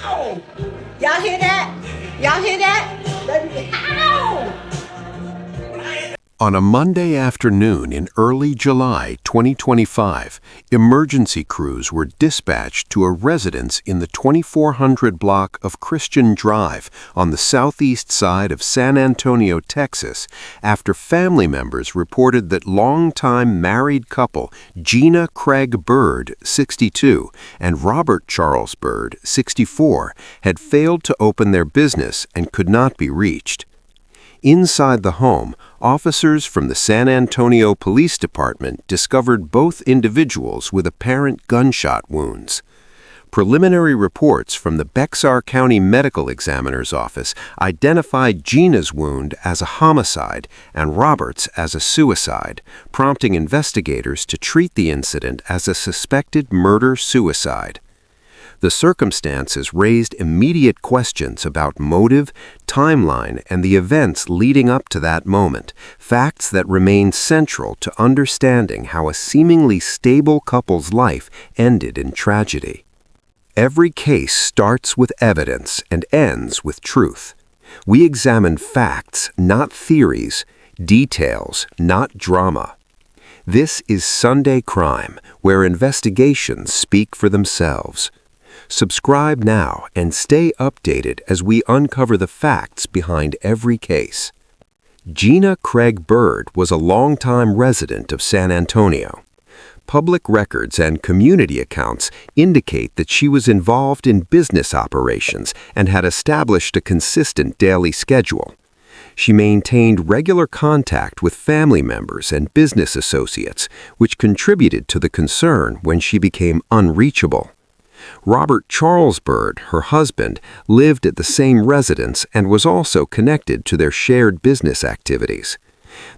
Ow! Y'all hear that? Y'all hear that? Ow! On a Monday afternoon in early July 2025, emergency crews were dispatched to a residence in the 2400 block of Christian Drive on the southeast side of San Antonio, Texas, after family members reported that longtime married couple Gina Craig-Byrd, 62, and Robert Charles Byrd, 64, had failed to open their business and could not be reached. Inside the home, officers from the San Antonio Police Department discovered both individuals with apparent gunshot wounds. Preliminary reports from the Bexar County Medical Examiner's Office identified Gina's wound as a homicide and Robert's as a suicide, prompting investigators to treat the incident as a suspected murder-suicide. The circumstances raised immediate questions about motive, timeline, and the events leading up to that moment, facts that remain central to understanding how a seemingly stable couple's life ended in tragedy. Every case starts with evidence and ends with truth. We examine facts, not theories, details, not drama. This is Sunday Crime, where investigations speak for themselves. Subscribe now and stay updated as we uncover the facts behind every case. Gina Craig-Byrd was a longtime resident of San Antonio. Public records and community accounts indicate that she was involved in business operations and had established a consistent daily schedule. She maintained regular contact with family members and business associates, which contributed to the concern when she became unreachable. Robert Charles Byrd, her husband, lived at the same residence and was also connected to their shared business activities.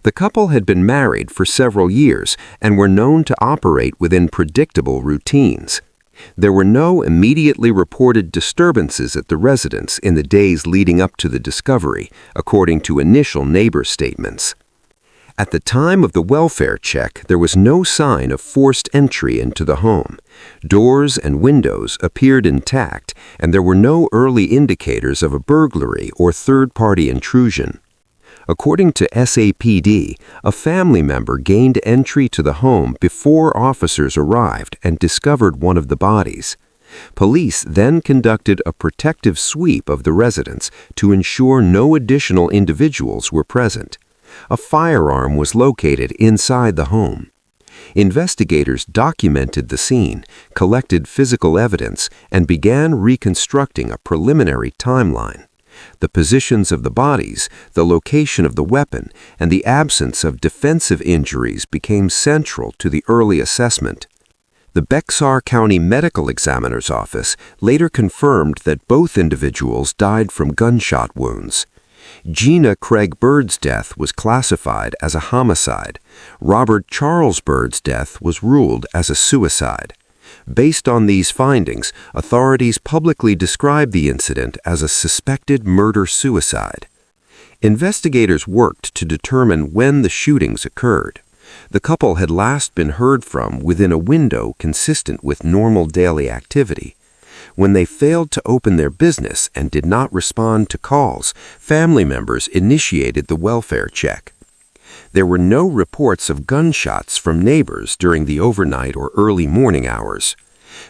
The couple had been married for several years and were known to operate within predictable routines. There were no immediately reported disturbances at the residence in the days leading up to the discovery, according to initial neighbor statements. At the time of the welfare check, there was no sign of forced entry into the home. Doors and windows appeared intact, and there were no early indicators of a burglary or third-party intrusion. According to SAPD, a family member gained entry to the home before officers arrived and discovered one of the bodies. Police then conducted a protective sweep of the residence to ensure no additional individuals were present. A firearm was located inside the home. Investigators documented the scene, collected physical evidence, and began reconstructing a preliminary timeline. The positions of the bodies, the location of the weapon, and the absence of defensive injuries became central to the early assessment. The Bexar County Medical Examiner's Office later confirmed that both individuals died from gunshot wounds. Gina Craig-Byrd's death was classified as a homicide. Robert Charles Byrd's death was ruled as a suicide. Based on these findings, authorities publicly described the incident as a suspected murder-suicide. Investigators worked to determine when the shootings occurred. The couple had last been heard from within a window consistent with normal daily activity. When they failed to open their business and did not respond to calls, family members initiated the welfare check. There were no reports of gunshots from neighbors during the overnight or early morning hours.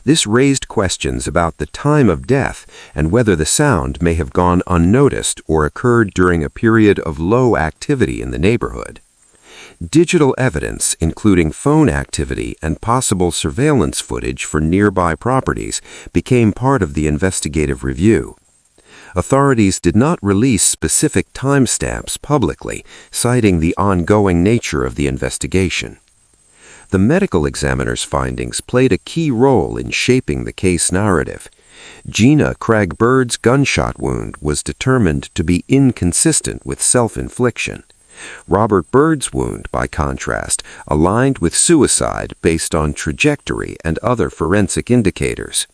This raised questions about the time of death and whether the sound may have gone unnoticed or occurred during a period of low activity in the neighborhood. Digital evidence, including phone activity and possible surveillance footage for nearby properties, became part of the investigative review. Authorities did not release specific timestamps publicly, citing the ongoing nature of the investigation. The medical examiner's findings played a key role in shaping the case narrative. Gina Craig-Byrd's gunshot wound was determined to be inconsistent with self-infliction. Robert Byrd's wound, by contrast, aligned with suicide based on trajectory and other forensic indicators.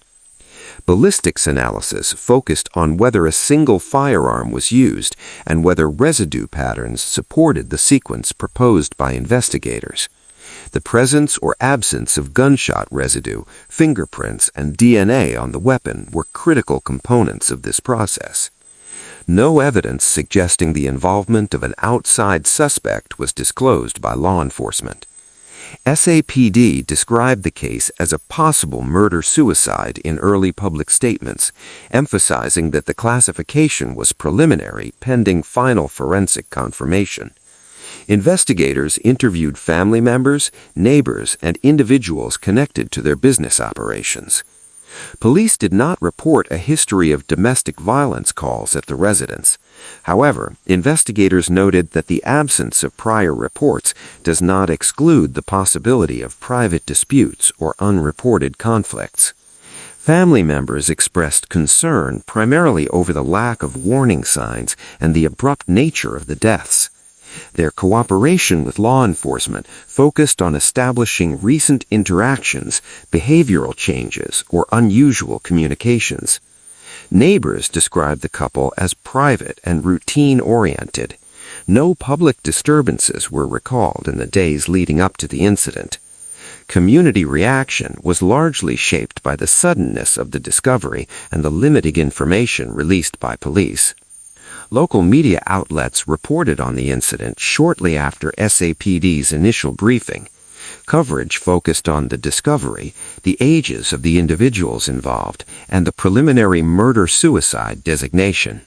Ballistics analysis focused on whether a single firearm was used and whether residue patterns supported the sequence proposed by investigators. The presence or absence of gunshot residue, fingerprints, and DNA on the weapon were critical components of this process. No evidence suggesting the involvement of an outside suspect was disclosed by law enforcement. SAPD described the case as a possible murder-suicide in early public statements, emphasizing that the classification was preliminary pending final forensic confirmation. Investigators interviewed family members, neighbors, and individuals connected to their business operations. Police did not report a history of domestic violence calls at the residence. However, investigators noted that the absence of prior reports does not exclude the possibility of private disputes or unreported conflicts. Family members expressed concern primarily over the lack of warning signs and the abrupt nature of the deaths. Their cooperation with law enforcement focused on establishing recent interactions, behavioral changes, or unusual communications. Neighbors described the couple as private and routine-oriented. No public disturbances were recalled in the days leading up to the incident. Community reaction was largely shaped by the suddenness of the discovery and the limited information released by police. Local media outlets reported on the incident shortly after SAPD's initial briefing. Coverage focused on the discovery, the ages of the individuals involved, and the preliminary murder-suicide designation.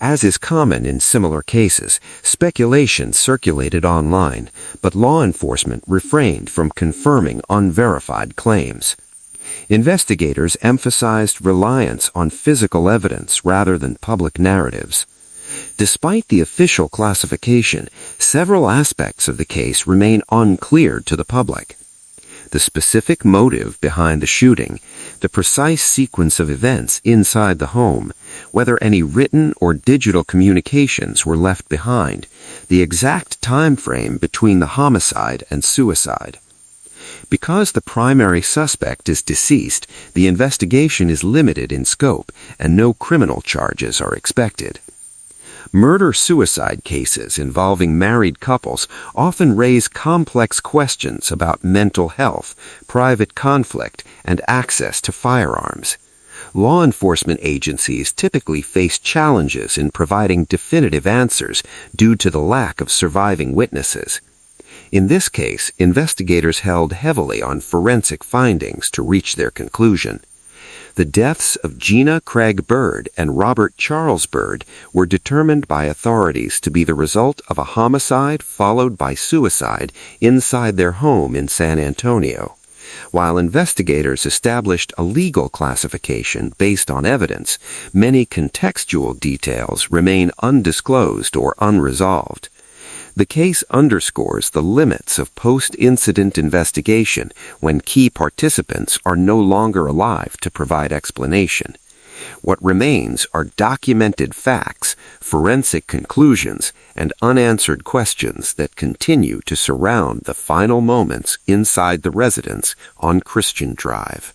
As is common in similar cases, speculation circulated online, but law enforcement refrained from confirming unverified claims. Investigators emphasized reliance on physical evidence rather than public narratives. Despite the official classification, several aspects of the case remain unclear to the public. The specific motive behind the shooting, the precise sequence of events inside the home, whether any written or digital communications were left behind, the exact time frame between the homicide and suicide. Because the primary suspect is deceased, the investigation is limited in scope and no criminal charges are expected. Murder-suicide cases involving married couples often raise complex questions about mental health, private conflict, and access to firearms. Law enforcement agencies typically face challenges in providing definitive answers due to the lack of surviving witnesses. In this case, investigators held heavily on forensic findings to reach their conclusion. The deaths of Gina Craig-Byrd and Robert Charles Byrd were determined by authorities to be the result of a homicide followed by suicide inside their home in San Antonio. While investigators established a legal classification based on evidence, many contextual details remain undisclosed or unresolved. The case underscores the limits of post-incident investigation when key participants are no longer alive to provide explanation. What remains are documented facts, forensic conclusions, and unanswered questions that continue to surround the final moments inside the residence on Christian Drive.